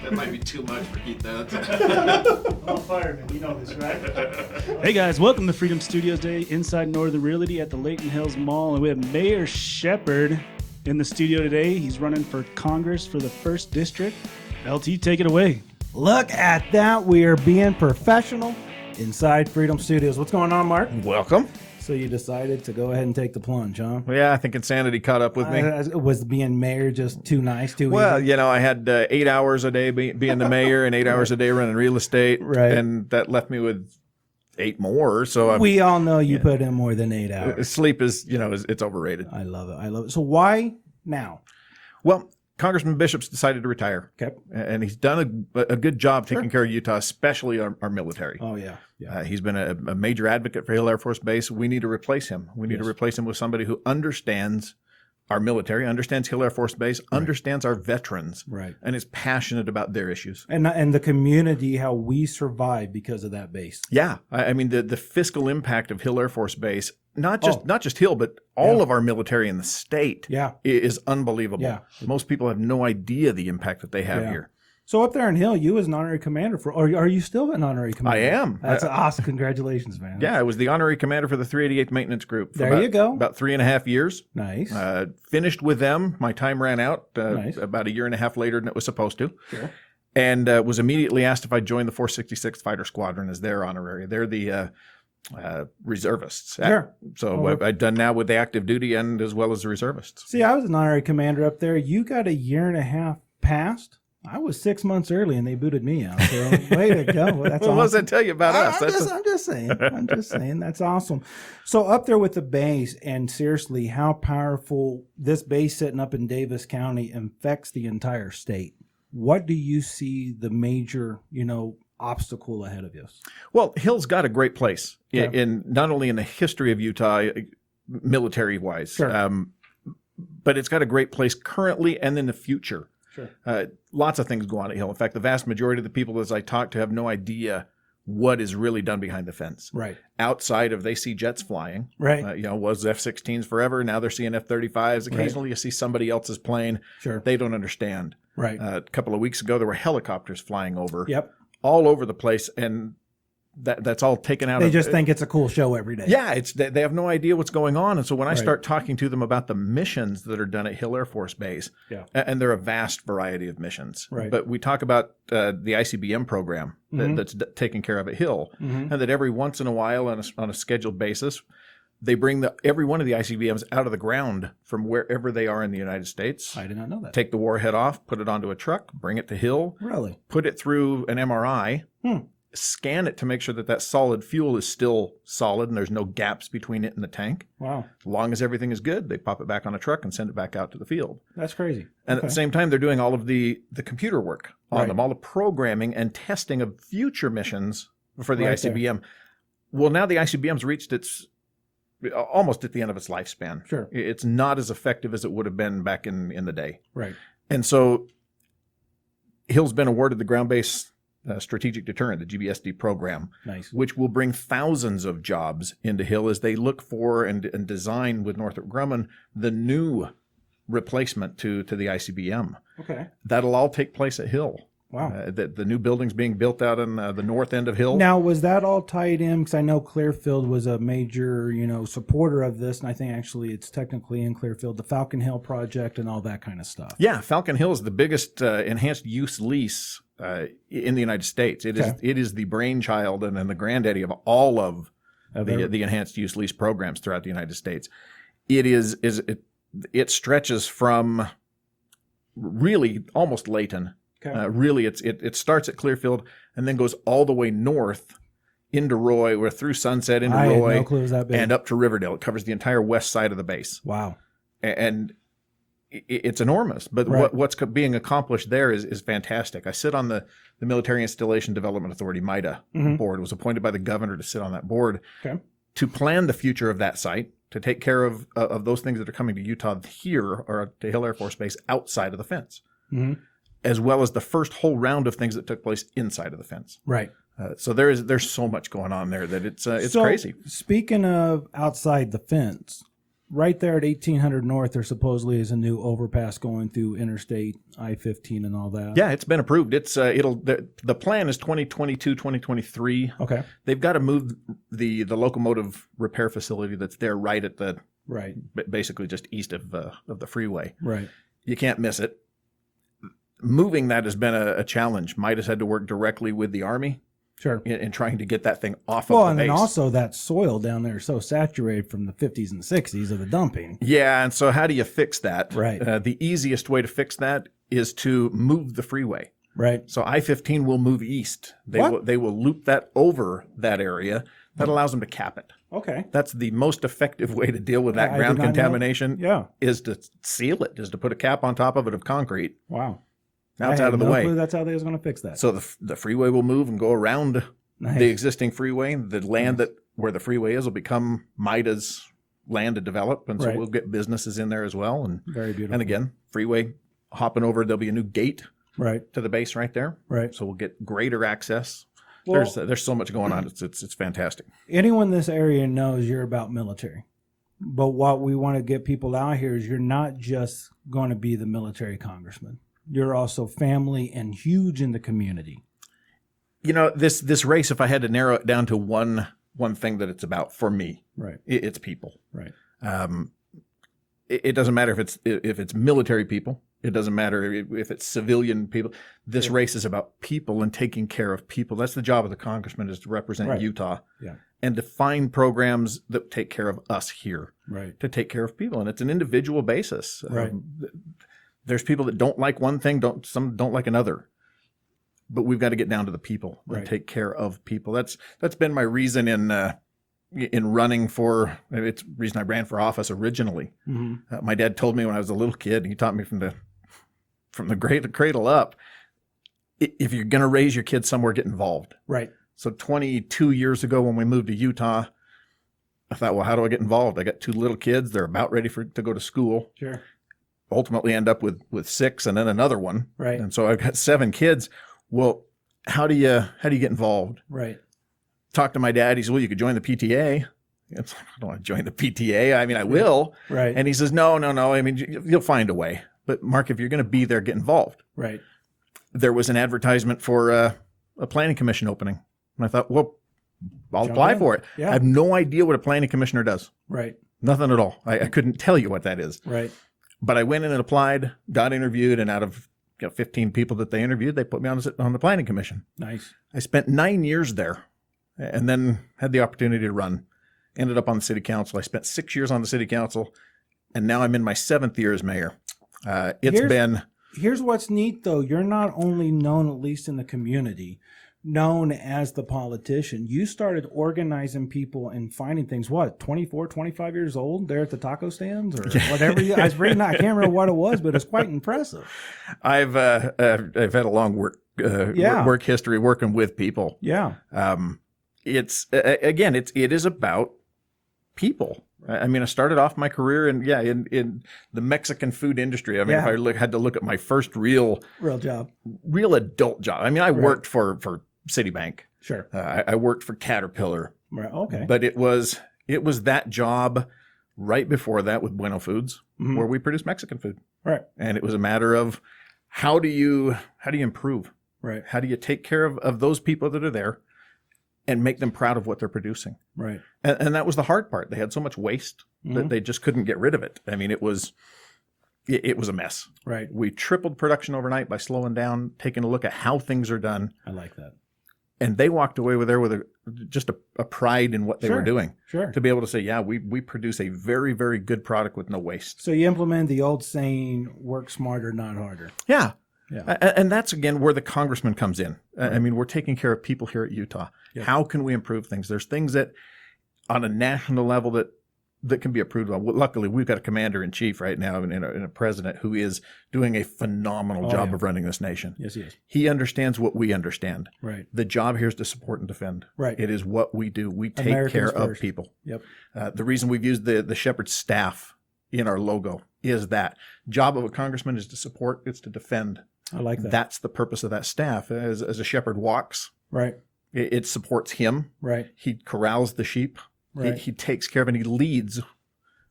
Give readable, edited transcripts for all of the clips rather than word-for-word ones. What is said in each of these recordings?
That might be too much for Keith, though. I'm a fireman, you know this, right? Hey guys, welcome to Freedom Studios Day inside Northern Realty at the Layton Hills Mall. And we have Mayor Shepard in the studio today. He's running for Congress for the 1st District. LT, take it away. Look at that. We are being professional inside Freedom Studios. What's going on, Mark? Welcome. So you decided to go ahead and take the plunge, huh? Well, yeah, I think insanity caught up with me. Was being mayor just too nice, too Well, easy? you know, I had 8 hours a day being the mayor and 8 hours a day running real estate. Right. And that left me with 8 more. So We all know you put in more than 8 hours. sleep is, it's overrated. I love it. I love it. So why now? Well, Congressman Bishop's decided to retire. Okay. And he's done a good job taking care of Utah, especially our military. Oh, yeah. Yeah. He's been a major advocate for Hill Air Force Base. We need to replace him. We need to replace him with somebody who understands our military, understands Hill Air Force Base, understands our veterans, Right. and is passionate about their issues. And the community, how we survive because of that base. Yeah, I mean the fiscal impact of Hill Air Force Base, not just Hill, but all of our military in the state, Yeah. is unbelievable. Yeah. Most people have no idea the impact that they have Yeah. here. So up there in Hill, you as an honorary commander or are you still an honorary commander? I am. That's awesome. Congratulations, man. Yeah, I was the honorary commander for the 388th Maintenance Group. For There you go. About 3.5 years. Nice. Finished with them. My time ran out Nice. about a year and a half later than it was supposed to. Sure. And was immediately asked if I'd join the 466th Fighter Squadron as their honorary. They're the reservists. Sure. So what I've done now with the active duty and as well as the reservists. See, I was an honorary commander up there. You got a year and a half past. I was 6 months early, and they booted me out. So way to go! Well, that's What does awesome. that tell you about us? I'm just saying. I'm just saying. That's awesome. So up there with the base, and seriously, how powerful this base sitting up in Davis County affects the entire state. What do you see the major, obstacle ahead of us? Well, Hill's got a great place Okay. in not only in the history of Utah, military-wise, Sure. but it's got a great place currently and in the future. Sure. Lots of things go on at Hill. In fact, the vast majority of the people as I talk to have no idea what is really done behind the fence. Right. Outside of they see jets flying. Right. Was F-16s forever. Now they're seeing F-35s. Occasionally you see somebody else's plane. Sure. They don't understand. Right. A couple of weeks ago, there were helicopters flying over. Yep. All over the place. And that's all taken out They of just think it's a cool show every day. Yeah, they have no idea what's going on. And so when I start talking to them about the missions that are done at Hill Air Force Base, Yeah. and they're a vast variety of missions. Right. But we talk about the ICBM program that's taken care of at Hill, and that every once in a while on a scheduled basis, they bring every one of the ICBMs out of the ground from wherever they are in the United States. I did not know that. Take the warhead off, put it onto a truck, bring it to Hill, Really? put it through an MRI, scan it to make sure that solid fuel is still solid and there's no gaps between it and the tank. Wow. As long as everything is good, they pop it back on a truck and send it back out to the field. That's crazy. And at the same time, they're doing all of the computer work on Right. them, all the programming and testing of future missions for the Right ICBM. Well, now the ICBM's reached almost at the end of its lifespan. Sure. It's not as effective as it would have been back in the day. Right. And so Hill's been awarded the ground-based strategic deterrent, the GBSD program, Nice. which will bring thousands of jobs into Hill as they look for and design with Northrop Grumman the new replacement to the ICBM. Okay. That'll all take place at Hill. Wow. The new building's being built out on the north end of Hill. Now, was that all tied in? Because I know Clearfield was a major, supporter of this, and I think actually it's technically in Clearfield, the Falcon Hill project and all that kind of stuff. Yeah, Falcon Hill is the biggest enhanced use lease in the United States. It is the brainchild and the granddaddy of all of the enhanced use lease programs throughout the United States. It stretches from really almost Layton. Okay. Really, it starts at Clearfield and then goes all the way north into Roy, or through Sunset into I had Roy, no clue it was that big. and up to Riverdale. It covers the entire west side of the base, Wow. and it's enormous. But Right. what's being accomplished there is fantastic. I sit on the Military Installation Development Authority (MIDA) board. Was appointed by the governor to sit on that board Okay. to plan the future of that site, to take care of those things that are coming to Utah here or to Hill Air Force Base outside of the fence. As well as the first whole round of things that took place inside of the fence. Right. So there's so much going on there that it's So, crazy. Speaking of outside the fence, right there at 1800 North, there supposedly is a new overpass going through Interstate I-15 and all that. Yeah, it's been approved. It's the plan is 2022, 2023. Okay. They've got to move the locomotive repair facility that's there right at the Right. basically just east of the freeway. Right. You can't miss it. Moving that has been a challenge. Midas had to work directly with the Army Sure. in trying to get that thing off Well, of the and base. then also that soil down there is so saturated from the 50s and 60s of the dumping. Yeah, and so how do you fix that? Right. The easiest way to fix that is to move the freeway. Right. So I-15 will move east. What? They will loop that over that area. That allows them to cap it. Okay. That's the most effective way to deal with that I ground did not know. contamination. Yeah. Is to seal it, is to put a cap on top of it of concrete. Wow. Now it's I out had of the no way. clue that's how they was going to fix that. So the freeway will move and go around Nice. the existing freeway. The land that where the freeway is will become Midas land to develop, and so Right. we'll get businesses in there as well. And Very beautiful. and again, freeway hopping over. There'll be a new gate Right. to the base right there. Right. So we'll get greater access. Well, There's so much going on. It's fantastic. anyone in this area knows you're about military. But what we want to get people out here is you're not just going to be the military congressman. You're also family and huge in the community. You know, this race, if I had to narrow it down to one thing that it's about for me, Right. it's people. Right. It doesn't matter if it's military people. It doesn't matter if it's civilian people. This race is about people and taking care of people. That's the job of the congressman, is to represent Right. Utah Yeah. and to find programs that take care of us here, Right. to take care of people. And it's an individual basis. Right. There's people that don't like one thing, some don't like another. But we've got to get down to the people and Right. take care of people. That's been my reason in running for. It's the reason I ran for office originally. Mm-hmm. My dad told me when I was a little kid. He taught me from the cradle up. If you're going to raise your kids somewhere, get involved. Right. So 22 years ago, when we moved to Utah, I thought, well, how do I get involved? I got two little kids. They're about ready to go to school. Sure. Ultimately end up with 6 and then another one. Right. And so I've got 7 kids. Well, how do you get involved? Right. Talked to my dad. He said, well, you could join the PTA. It's like, I don't want to join the PTA. I mean, I will. Right. And he says, no. I mean, you'll find a way. But Mark, if you're going to be there, get involved. Right. There was an advertisement for a planning commission opening. And I thought, well, I'll Jump apply in. for it. Yeah. I have no idea what a planning commissioner does. Right. Nothing at all. I couldn't tell you what that is. Right. But I went in and applied, got interviewed, and out of 15 people that they interviewed, they put me on the planning commission. Nice. I spent 9 years there and then had the opportunity to run. Ended up on the city council. I spent 6 years on the city council, and now I'm in my 7th year as mayor. Here's what's neat, though. You're not only known, at least in the community, known as the politician. You started organizing people and finding things, 24, 25 years old there at the taco stands or whatever. I was reading, I can't remember what it was, but it's quite impressive. I've had a long work history working with people. Yeah. It is about people. I mean, I started off my career in the Mexican food industry. I mean, if I had to look at my first real job, real adult job. I mean, I worked for Citibank. Sure. I worked for Caterpillar. Right. Okay. But it was that job right before that with Bueno Foods, where we produce Mexican food. Right. And it was a matter of how do you improve? Right. How do you take care of those people that are there and make them proud of what they're producing? Right. And that was the hard part. They had so much waste that they just couldn't get rid of it. I mean, it was a mess. Right. We tripled production overnight by slowing down, taking a look at how things are done. I like that. And they walked away with just a pride in what they were doing. Sure. To be able to say, yeah, we produce a very, very good product with no waste. So you implement the old saying, work smarter, not harder. Yeah. Yeah. And that's, again, where the congressman comes in. Right. I mean, we're taking care of people here at Utah. Yep. How can we improve things? There's things that on a national level that can be approved on. Well, luckily, we've got a commander-in-chief right now and a president who is doing a phenomenal job of running this nation. Yes, he is. He understands what we understand. Right. The job here is to support and defend. Right. It is what we do. We take Americans care of first. people. Yep. The reason we've used the Shepherd staff in our logo is that job of a congressman is to support, it's to defend. I like that. That's the purpose of that staff. As a shepherd walks, Right. it supports him. Right. He corrals the sheep. Right. He takes care of and he leads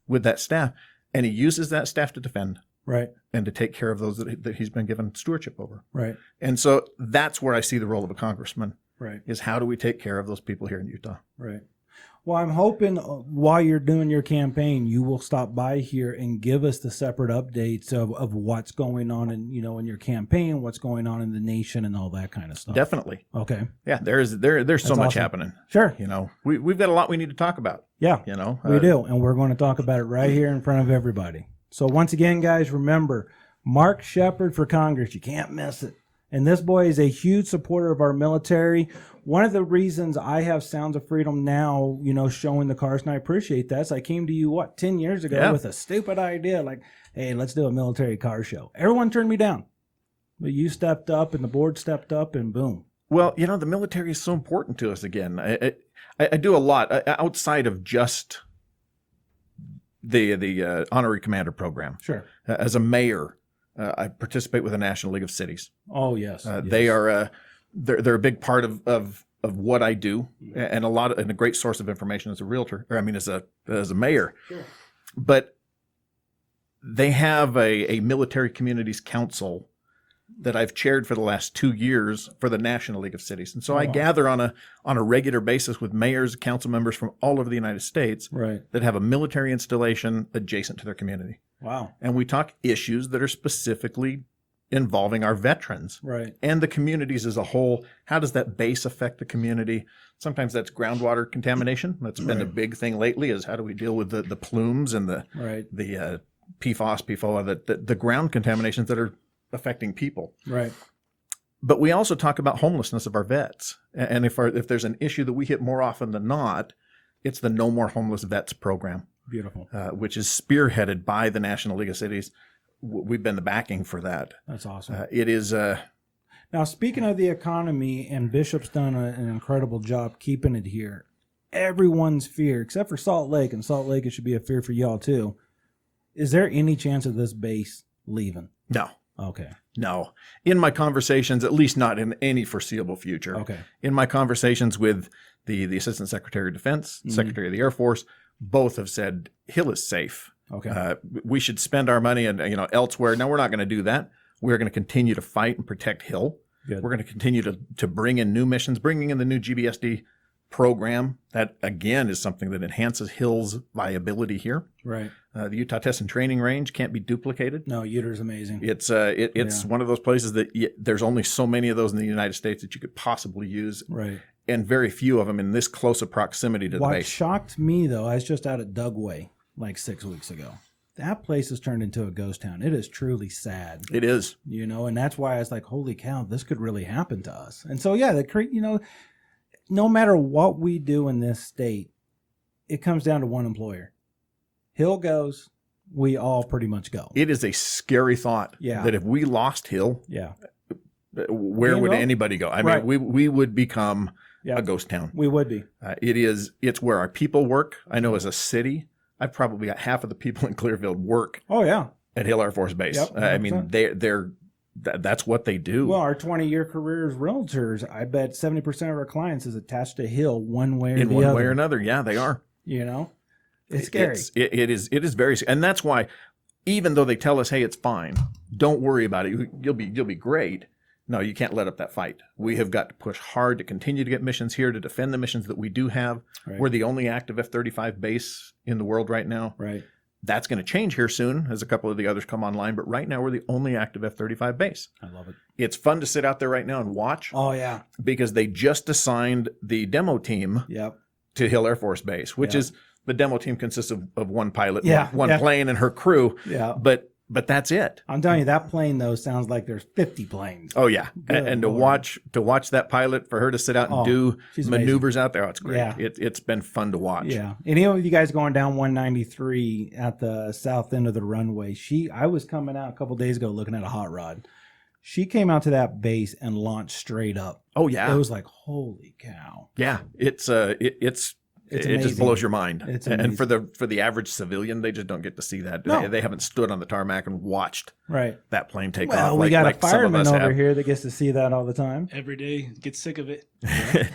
with that staff, and he uses that staff to defend Right. and to take care of those that he's been given stewardship over. Right. And so that's where I see the role of a congressman, Right. is how do we take care of those people here in Utah? Right. Well, I'm hoping while you're doing your campaign, you will stop by here and give us the separate updates of what's going on in, in your campaign, what's going on in the nation and all that kind of stuff. Definitely. Okay. Yeah, there's so much awesome. happening. Sure. We've got a lot we need to talk about. Yeah. We do. And we're going to talk about it right here in front of everybody. So once again, guys, remember, Mark Shepard for Congress. You can't miss it. And this boy is a huge supporter of our military. One of the reasons I have Sounds of Freedom now, showing the cars, and I appreciate that, is I came to you, 10 years ago with a stupid idea like, hey, let's do a military car show. Everyone turned me down. But you stepped up and the board stepped up and boom. Well, the military is so important to us again. I do a lot outside of just the honorary commander program. Sure. As a mayor, I participate with the National League of Cities. Oh, yes. They are they're a big part of what I do, and a great source of information as a realtor. Or as a mayor. Sure. But they have a military communities council that I've chaired for the last 2 years for the National League of Cities, and so I gather on a regular basis with mayors, council members from all over the United States, Right. that have a military installation adjacent to their community. Wow. And we talk issues that are specifically involving our veterans Right. and the communities as a whole. How does that base affect the community? Sometimes that's groundwater contamination. That's been a big thing lately, is how do we deal with the plumes and the PFOS, PFOA, the ground contaminations that are affecting people. Right. But we also talk about homelessness of our vets. And if there's an issue that we hit more often than not, it's the No More Homeless Vets program. Beautiful. Which is spearheaded by the National League of Cities. We've been the backing for that. That's awesome. It is. Now, speaking of the economy, and Bishop's done an incredible job keeping it here. Everyone's fear, except for Salt Lake, and Salt Lake, it should be a fear for y'all too. Is there any chance of this base leaving? No. Okay. No. In my conversations, at least not in any foreseeable future. Okay. In my conversations with the Assistant Secretary of Defense, Secretary of the Air Force, both have said Hill is safe. Okay. We should spend our money and elsewhere. Now, we're not going to do that. We're going to continue to fight and protect Hill. Good. We're going to continue to bring in new missions, bringing in the new GBSD program. That, again, is something that enhances Hill's viability here. Right. The Utah Test and Training Range can't be duplicated. No, Utah's amazing. It's one of those places that there's only so many of those in the United States that you could possibly use. Right. And very few of them in this close a proximity to the What base. shocked me, though, I was just out at Dugway like 6 weeks ago. That place has turned into a ghost town. It is truly sad. It is. And that's why I was like, holy cow, this could really happen to us. And so, yeah, no matter what we do in this state, it comes down to one employer. Hill goes, we all pretty much go. It is a scary thought that if we lost Hill, where would anybody go? I mean, we would become a ghost town. We would be. It's where our people work. I know as a city, I've probably got half of the people in Clearfield work at Hill Air Force Base. Yep, I mean, that's what they do. Well, our 20-year career as realtors, I bet 70% of our clients is attached to Hill one way or in the one other. way or another. Yeah, they are. It's scary. It is very, and that's why, even though they tell us, hey, it's fine, don't worry about it, you'll be great. No, you can't let up that fight. We have got to push hard to continue to get missions here, to defend the missions that we do have. Right. We're the only active F-35 base in the world right now. Right. That's going to change here soon as a couple of the others come online. But right now, we're the only active F-35 base. I love it. It's fun to sit out there right now and watch. Oh, yeah. Because they just assigned the demo team to Hill Air Force Base, which is the demo team consists of one pilot, one plane, and her crew. Yeah. But that's it. I'm telling you, that plane, though, sounds like there's 50 planes. Oh, yeah. Good and to Lord. watch that pilot, for her to sit out and do maneuvers out there, it's great. Yeah. It's been fun to watch. Yeah. Any of you guys going down 193 at the south end of the runway, I was coming out a couple days ago looking at a hot rod. She came out to that base and launched straight up. Oh, yeah. It was like, holy cow. Yeah. It just blows your mind. It's and for the average civilian, they just don't get to see that. No. They haven't stood on the tarmac and watched that plane take off. Well, we got a fireman over here that gets to see that all the time. Every day, get sick of it.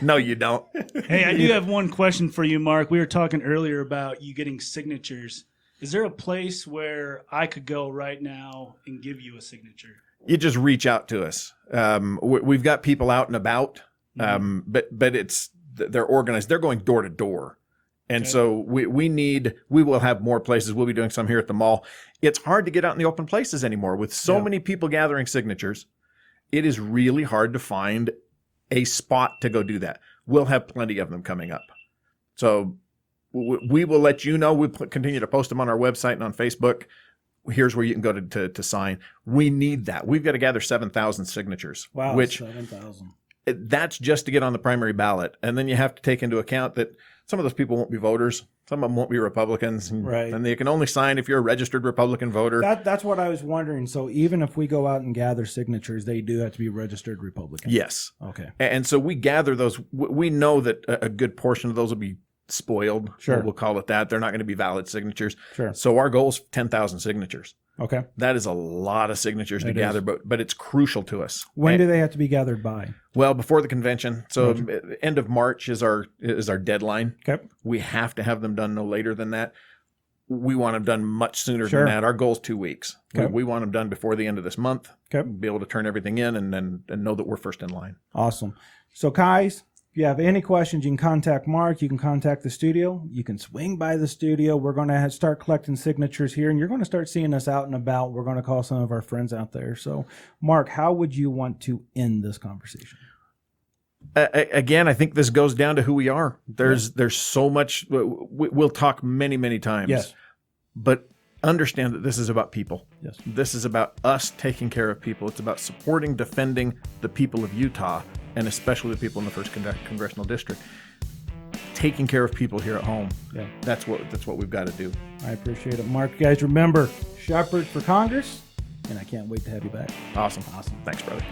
No, you don't. Hey, I do have one question for you, Mark. We were talking earlier about you getting signatures Is there a place where I could go right now and give you a signature? You just reach out to us. We've got people out and about, but they're organized. They're going door to door. And so we will have more places. We'll be doing some here at the mall. It's hard to get out in the open places anymore with so many people gathering signatures. It is really hard to find a spot to go do that. We'll have plenty of them coming up. So we will let you know. We'll continue to post them on our website and on Facebook. Here's where you can go to sign. We need that. We've got to gather 7,000 signatures. Wow, which 7,000. That's just to get on the primary ballot. And then you have to take into account that some of those people won't be voters. Some of them won't be Republicans. Right. And they can only sign if you're a registered Republican voter. That's what I was wondering. So even if we go out and gather signatures, they do have to be registered Republican. Yes. Okay. And so we gather those. We know that a good portion of those will be spoiled. Sure. We'll call it that. They're not going to be valid signatures. Sure. So our goal is 10,000 signatures. Okay. That is a lot of signatures to It gather, is. but it's crucial to us. When do they have to be gathered by? Well, before the convention. So end of March is our deadline. Okay. We have to have them done no later than that. We want them done much sooner Sure. than that. Our goal is 2 weeks. Okay. We want them done before the end of this month. Okay. Be able to turn everything in and know that we're first in line. Awesome. So, guys, if you have any questions, you can contact Mark. You can contact the studio. You can swing by the studio. We're going to start collecting signatures here, and you're going to start seeing us out and about. We're going to call some of our friends out there. So, Mark, how would you want to end this conversation? Again, I think this goes down to who we are. There's so much. We'll talk many, many times. Yes. But understand that this is about people. Yes. This is about us taking care of people. It's about supporting, defending the people of Utah, and especially the people in the first congressional district. Taking care of people here at home. Yeah. That's what we've got to do. I appreciate it. Mark, you guys remember, Shepherd for Congress, and I can't wait to have you back. Awesome. Awesome. Thanks, brother.